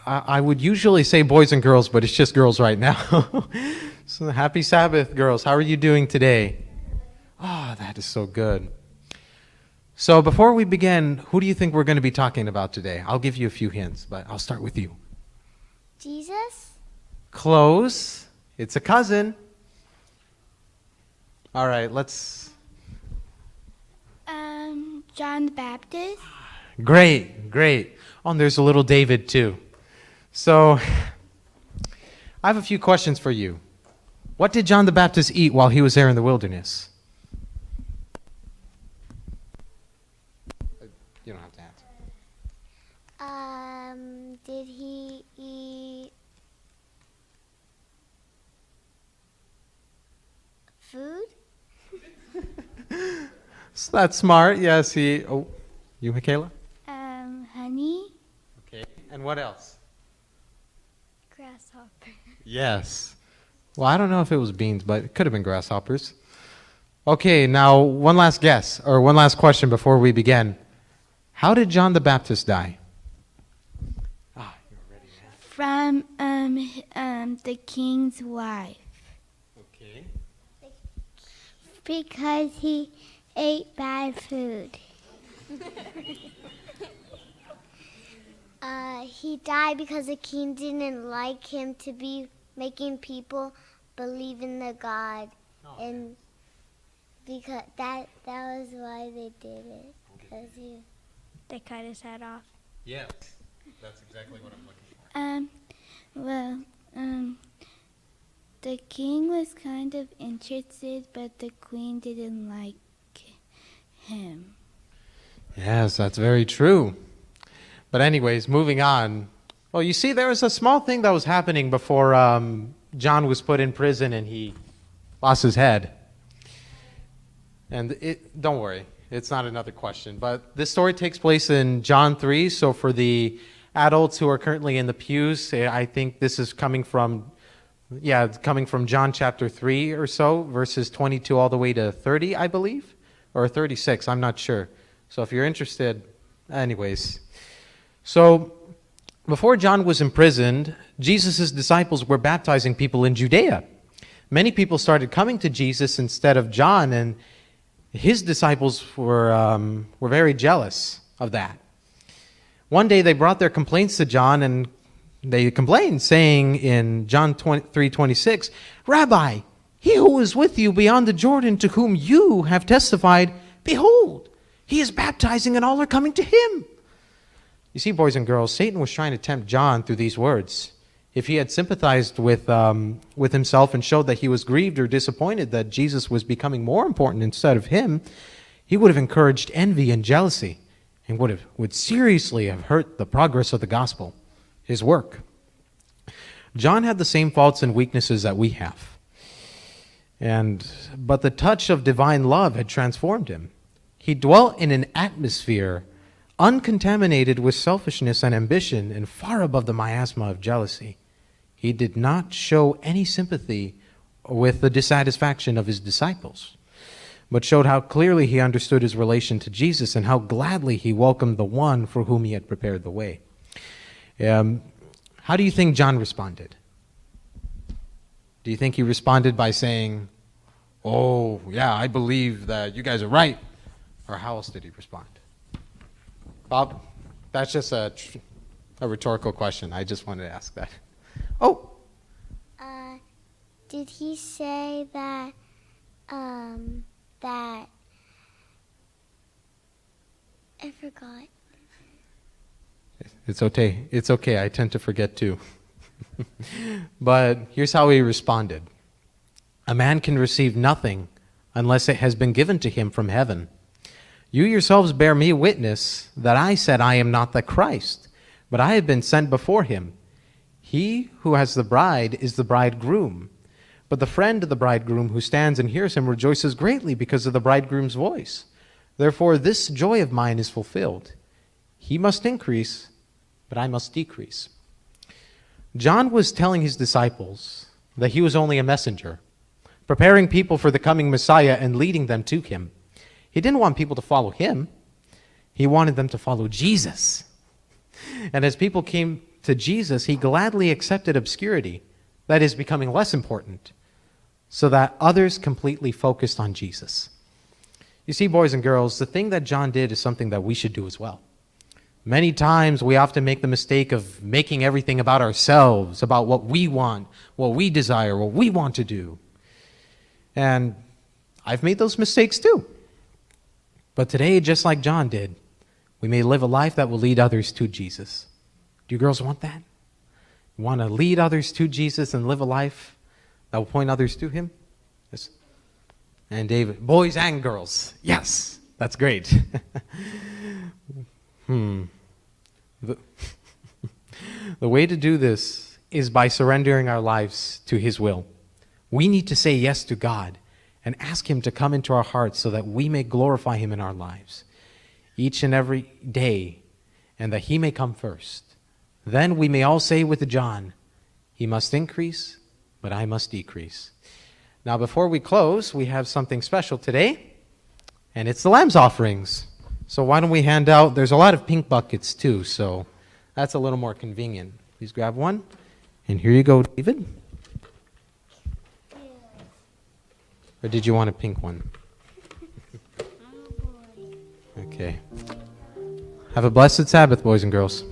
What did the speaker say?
I would usually say boys and girls, but it's just girls right now. So happy Sabbath, girls. How are you doing today? Oh, that is so good. So before we begin, who do you think we're going to be talking about today? I'll give you a few hints, but I'll start with you. Jesus? Close. It's a cousin. All right, let's... John the Baptist? Great. Oh, and there's a little David, too. So, I have a few questions for you. What did John the Baptist eat while he was there in the wilderness? You don't have to answer. Did he eat food? So that's smart. Yes, he... Oh, you, Michaela? Honey? Okay. And what else? Grasshopper. Yes. Well, I don't know if it was beans, but it could have been grasshoppers. Okay, now one last guess, or one last question before we begin. How did John the Baptist die? Ah, you're ready, man. From the king's wife. Okay. Because he ate bad food. He died because the king didn't like him to be making people believe in the God, and because that was why they did it. Because they cut his head off. Yes, that's exactly what I'm looking for. The king was kind of interested, but the queen didn't like him. Yes, that's very true. But anyways, moving on. Well, you see, there was a small thing that was happening before John was put in prison and he lost his head. And don't worry, it's not another question. But this story takes place in John 3. So for the adults who are currently in the pews, I think this is coming from John chapter 3 or so, verses 22 all the way to 30, I believe, or 36, I'm not sure. So if you're interested, anyways. So before John was imprisoned, Jesus' disciples were baptizing people in Judeah. Many people started coming to Jesus instead of John, and his disciples were very jealous of that. One day they brought their complaints to John, and they complained, saying in John 3:26, "Rabbi, he who is with you beyond the Jordan, to whom you have testified, behold, he is baptizing and all are coming to him." You see, boys and girls, Satan was trying to tempt John through these words. If he had sympathized with himself and showed that he was grieved or disappointed that Jesus was becoming more important instead of him, he would have encouraged envy and jealousy and would seriously have hurt the progress of the gospel, his work. John had the same faults and weaknesses that we have. But the touch of divine love had transformed him. He dwelt in an atmosphere uncontaminated with selfishness and ambition and far above the miasma of jealousy. He did not show any sympathy with the dissatisfaction of his disciples, but showed how clearly he understood his relation to Jesus and how gladly he welcomed the one for whom he had prepared the way. How do you think John responded? Do you think he responded by saying, "Oh, yeah, I believe that you guys are right"? Or how else did he respond? Bob, that's just a rhetorical question. I just wanted to ask that. Oh. Did he say that I forgot. It's okay. It's okay. I tend to forget too. But here's how he responded. "A man can receive nothing unless it has been given to him from heaven. You yourselves bear me witness that I said I am not the Christ, but I have been sent before him. He who has the bride is the bridegroom, but the friend of the bridegroom who stands and hears him rejoices greatly because of the bridegroom's voice. Therefore this joy of mine is fulfilled. He must increase, but I must decrease." John was telling his disciples that he was only a messenger, preparing people for the coming Messiah and leading them to him. He didn't want people to follow him. He wanted them to follow Jesus. And as people came to Jesus, he gladly accepted obscurity, that is, becoming less important, so that others completely focused on Jesus. You see, boys and girls, the thing that John did is something that we should do as well. Many times we often make the mistake of making everything about ourselves, about what we want, what we desire, what we want to do. And I've made those mistakes too. But today, just like John did, we may live a life that will lead others to Jesus. Do you girls want that? You want to lead others to Jesus and live a life that will point others to him? Yes. And David, boys and girls, yes, that's great. The way to do this is by surrendering our lives to his will. We need to say yes to God and ask him to come into our hearts so that we may glorify him in our lives each and every day, and that he may come first. Then we may all say with John, he must increase, but I must decrease. Now, before we close, we have something special today, and it's the lamb's offerings. So why don't we hand out, there's a lot of pink buckets too, so that's a little more convenient. Please grab one, and here you go, David. Or did you want a pink one? Okay. Have a blessed Sabbath, boys and girls.